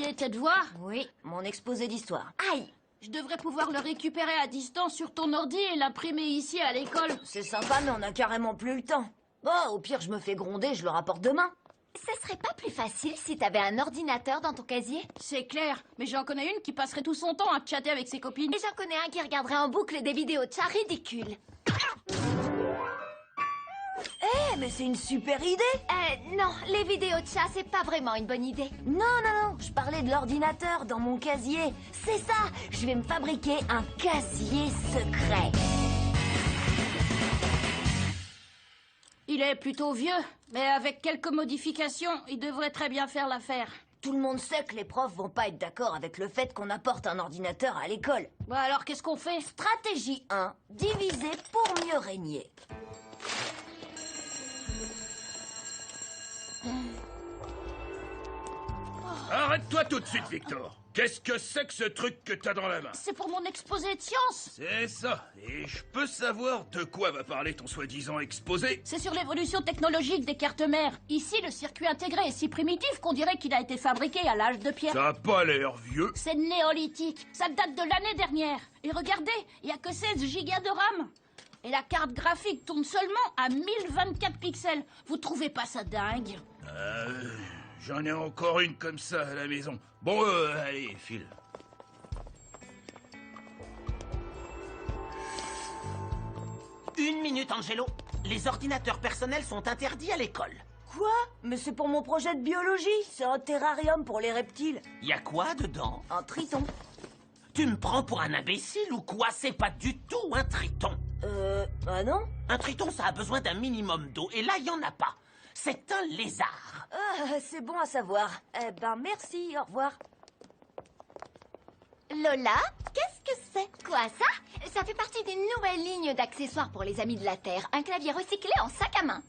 terminé tes devoirs? Oui, mon exposé d'histoire. Aïe! Je devrais pouvoir le récupérer à distance sur ton ordi et l'imprimer ici à l'école. C'est sympa, mais on a carrément plus le temps. Bon, au pire, je me fais gronder, je le rapporte demain. Ce serait pas plus facile si t'avais un ordinateur dans ton casier? C'est clair, mais j'en connais une qui passerait tout son temps à chatter avec ses copines. Et j'en connais un qui regarderait en boucle des vidéos de chat ridicules. Mais c'est une super idée. Non, les vidéos de chat, c'est pas vraiment une bonne idée. Non, je parlais de l'ordinateur dans mon casier. C'est ça, je vais me fabriquer un casier secret. Il est plutôt vieux, mais avec quelques modifications, il devrait très bien faire l'affaire. Tout le monde sait que les profs vont pas être d'accord avec le fait qu'on apporte un ordinateur à l'école. Bah alors qu'est-ce qu'on fait? Stratégie 1, diviser pour mieux régner. Arrête-toi tout de suite, Victor. Qu'est-ce que c'est que ce truc que t'as dans la main? C'est pour mon exposé de sciences. C'est ça. Et je peux savoir de quoi va parler ton soi-disant exposé? C'est sur l'évolution technologique des cartes mères. Ici, le circuit intégré est si primitif qu'on dirait qu'il a été fabriqué à l'âge de pierre. Ça a pas l'air vieux. C'est néolithique. Ça date de l'année dernière. Et regardez, il y a que 16 gigas de RAM. Et la carte graphique tourne seulement à 1024 pixels. Vous trouvez pas ça dingue? J'en ai encore une comme ça à la maison. Bon, allez, file. Une minute, Angelo. Les ordinateurs personnels sont interdits à l'école. Quoi? Mais c'est pour mon projet de biologie. C'est un terrarium pour les reptiles. Y a quoi dedans? Un triton. Tu me prends pour un imbécile ou quoi? C'est pas du tout un triton. Ah non? Un triton, ça a besoin d'un minimum d'eau, et là, y en a pas. C'est un lézard. Ah, c'est bon à savoir. Eh ben, merci, au revoir. Lola, qu'est-ce que c'est? Quoi, ça? Ça fait partie d'une nouvelle ligne d'accessoires pour les amis de la Terre. Un clavier recyclé en sac à main.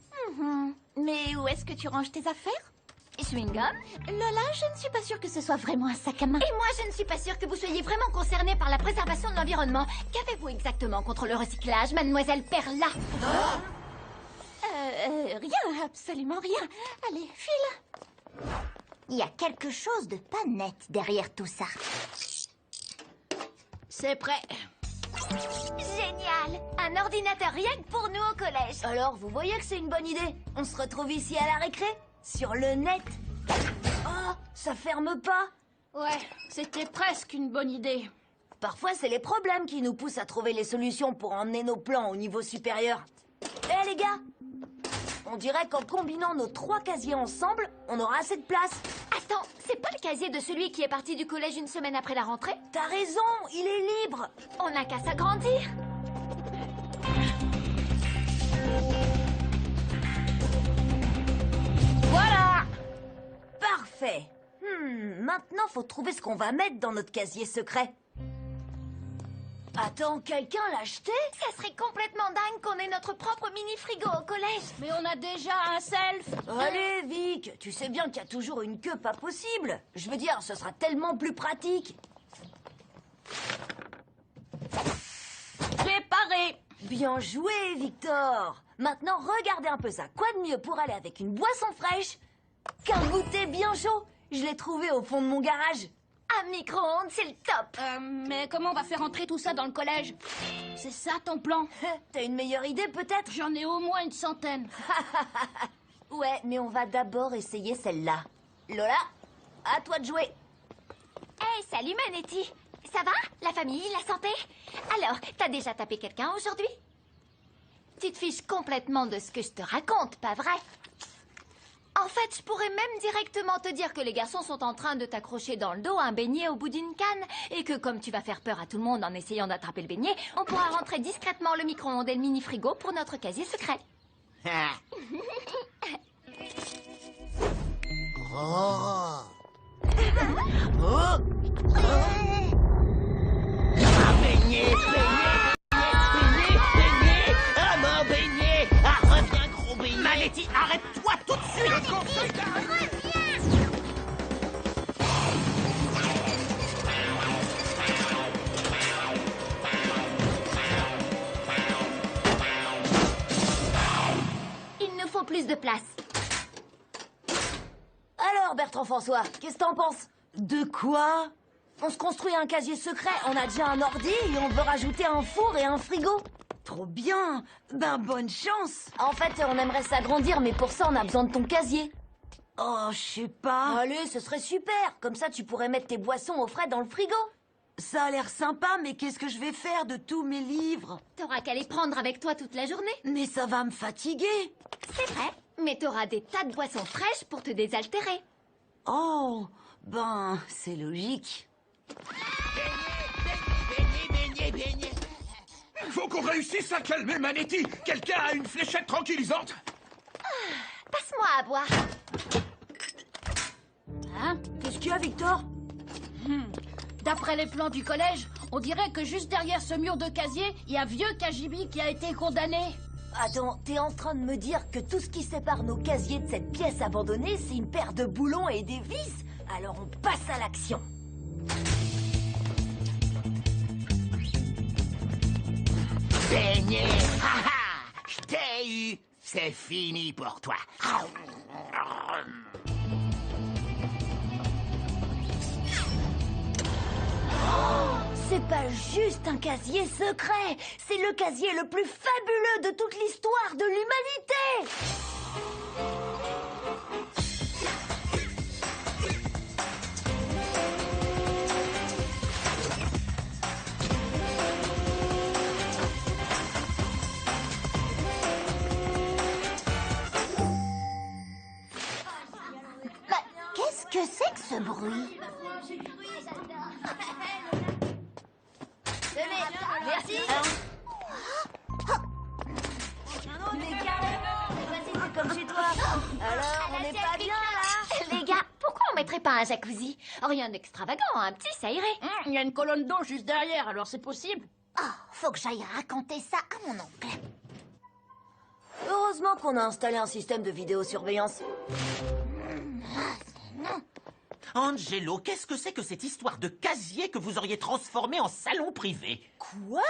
Mais où est-ce que tu ranges tes affaires? Chewing-gum? Lola, je ne suis pas sûre que ce soit vraiment un sac à main. Et moi, je ne suis pas sûre que vous soyez vraiment concernée par la préservation de l'environnement. Qu'avez-vous exactement contre le recyclage, mademoiselle Perla? Rien, absolument rien. Allez, file. Il y a quelque chose de pas net derrière tout ça. C'est prêt. Génial! Un ordinateur rien que pour nous au collège. Alors, vous voyez que c'est une bonne idée? On se retrouve ici à la récré? Sur le net? Oh, ça ferme pas? Ouais, c'était presque une bonne idée. Parfois, c'est les problèmes qui nous poussent à trouver les solutions pour emmener nos plans au niveau supérieur. Eh les gars! On dirait qu'en combinant nos 3 casiers ensemble, on aura assez de place. Attends, c'est pas le casier de celui qui est parti du collège une semaine après la rentrée? T'as raison, il est libre. On n'a qu'à s'agrandir. Voilà! Parfait. Maintenant, faut trouver ce qu'on va mettre dans notre casier secret. Attends, quelqu'un l'a acheté? Ça serait complètement dingue qu'on ait notre propre mini-frigo au collège. Mais on a déjà un self. Allez, Vic, tu sais bien qu'il y a toujours une queue pas possible. Je veux dire, ce sera tellement plus pratique. Préparé. Bien joué, Victor. Maintenant, regardez un peu ça. Quoi de mieux pour aller avec une boisson fraîche qu'un goûter bien chaud? Je l'ai trouvé au fond de mon garage. Un micro-ondes, c'est le top. Mais comment on va faire entrer tout ça dans le collège? C'est ça ton plan? T'as une meilleure idée, peut-être? J'en ai au moins une centaine. Ouais, mais on va d'abord essayer celle-là. Lola, à toi de jouer. Hey, salut Manetti. Ça va? La famille, la santé? Alors, t'as déjà tapé quelqu'un aujourd'hui? Tu te fiches complètement de ce que je te raconte, pas vrai? En fait, je pourrais même directement te dire que les garçons sont en train de t'accrocher dans le dos un beignet au bout d'une canne et que comme tu vas faire peur à tout le monde en essayant d'attraper le beignet, on pourra rentrer discrètement le micro-ondes et le mini-frigo pour notre casier secret. Beignet, beignet! Ah, mon beignet! Ah, reviens, gros beignet! Manetti, arrête-toi tout de suite! Il nous faut plus de place. Alors, Bertrand François, qu'est-ce que t'en penses? De quoi? On se construit un casier secret, on a déjà un ordi et on veut rajouter un four et un frigo. Trop bien. Ben, bonne chance. En fait, on aimerait s'agrandir, mais pour ça, on a besoin de ton casier. Oh, je sais pas. Allez, ce serait super. Comme ça, tu pourrais mettre tes boissons au frais dans le frigo. Ça a l'air sympa, mais qu'est-ce que je vais faire de tous mes livres? T'auras qu'à les prendre avec toi toute la journée. Mais ça va me fatiguer. C'est vrai, mais t'auras des tas de boissons fraîches pour te désaltérer. Oh, ben, c'est logique. Faut qu'on réussisse à calmer Manetti. Quelqu'un a une fléchette tranquillisante? Passe-moi à boire. Hein? Qu'est-ce qu'il y a, Victor? D'après les plans du collège, on dirait que juste derrière ce mur de casier, il y a vieux Kajibi qui a été condamné. Attends, t'es en train de me dire que tout ce qui sépare nos casiers de cette pièce abandonnée, c'est une paire de boulons et des vis? Alors on passe à l'action. Beignet. Ha ha. Je t'ai eu. C'est fini pour toi. C'est pas juste un casier secret, c'est le casier le plus fabuleux de toute l'histoire de l'humanité. Qu'est-ce que c'est que ce bruit? Merci. Les gars, voici, c'est comme chez toi. Alors, on n'est pas bien là? Les gars, pourquoi on mettrait pas un jacuzzi? Rien d'extravagant, un petit, ça irait. Il y a une colonne d'eau juste derrière, alors c'est possible. Oh, faut que j'aille raconter ça à mon oncle. Heureusement qu'on a installé un système de vidéosurveillance. Angelo, qu'est-ce que c'est que cette histoire de casier que vous auriez transformé en salon privé? Quoi?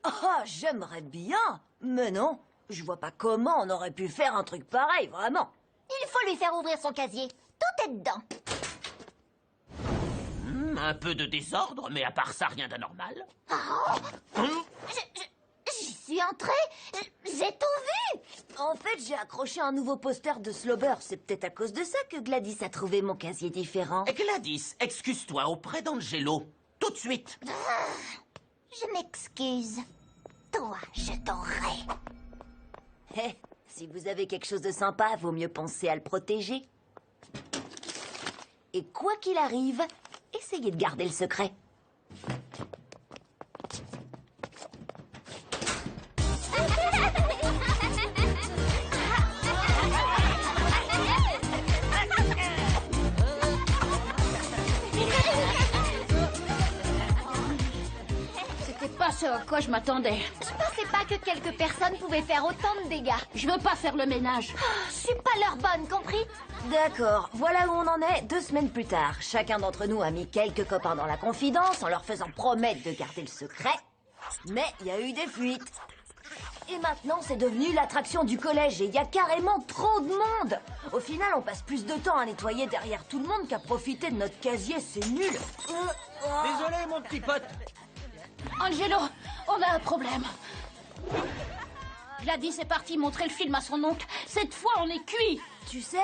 Oh, j'aimerais bien. Mais non, je vois pas comment on aurait pu faire un truc pareil, vraiment. Il faut lui faire ouvrir son casier. Tout est dedans. Un peu de désordre, mais à part ça, rien d'anormal. J'y suis entrée. J'ai tout vu. En fait, j'ai accroché un nouveau poster de Slobber. C'est peut-être à cause de ça que Gladys a trouvé mon casier différent. Gladys, excuse-toi auprès d'Angelo. Tout de suite. Je m'excuse. Toi, je t'aurai. Eh, si vous avez quelque chose de sympa, vaut mieux penser à le protéger. Et quoi qu'il arrive, essayez de garder le secret. C'était pas ce à quoi je m'attendais. Je pensais pas que quelques personnes pouvaient faire autant de dégâts. Je veux pas faire le ménage. Je suis pas leur bonne, compris? D'accord, voilà où on en est 2 semaines plus tard. Chacun d'entre nous a mis quelques copains dans la confidence en leur faisant promettre de garder le secret. Mais il y a eu des fuites. Et maintenant, c'est devenu l'attraction du collège et il y a carrément trop de monde. Au final, on passe plus de temps à nettoyer derrière tout le monde qu'à profiter de notre casier, c'est nul. Désolé, mon petit pote. Angelo, on a un problème. Gladys est partie montrer le film à son oncle. Cette fois, on est cuit. Tu sais,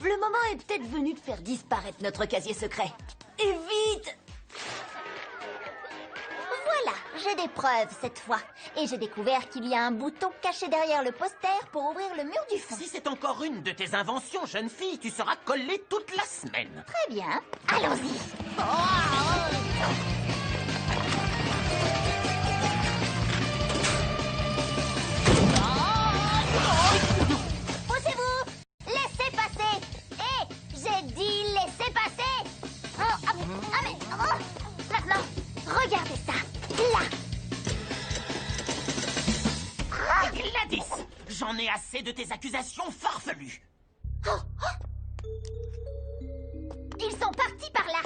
le moment est peut-être venu de faire disparaître notre casier secret. Et vite! Voilà, j'ai des preuves cette fois. Et j'ai découvert qu'il y a un bouton caché derrière le poster pour ouvrir le mur du fond. Si c'est encore une de tes inventions, jeune fille, tu seras collée toute la semaine. Très bien, allons-y. Poussez-vous! Laissez passer! Hé! J'ai dit laissez passer! Mais... Maintenant, regardez ça! Là! Gladys, j'en ai assez de tes accusations farfelues. Ils sont partis par là!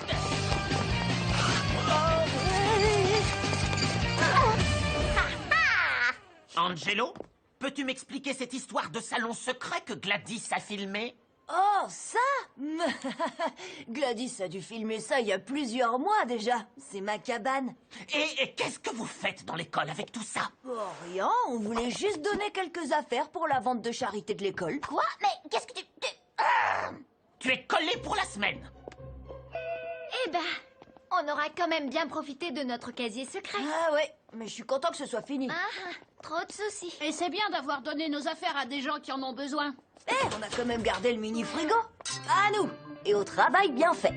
Angelo, peux-tu m'expliquer cette histoire de salon secret que Gladys a filmé? Oh, ça Gladys a dû filmer ça il y a plusieurs mois déjà. C'est ma cabane. Et qu'est-ce que vous faites dans l'école avec tout ça? Oh, rien, on voulait juste donner quelques affaires pour la vente de charité de l'école. Quoi? Mais qu'est-ce que tu... Tu es collé pour la semaine. Eh ben, on aura quand même bien profité de notre casier secret. Ah ouais, mais je suis content que ce soit fini. Ah, trop de soucis. Et c'est bien d'avoir donné nos affaires à des gens qui en ont besoin. On a quand même gardé le mini frigo. À nous. Et au travail bien fait.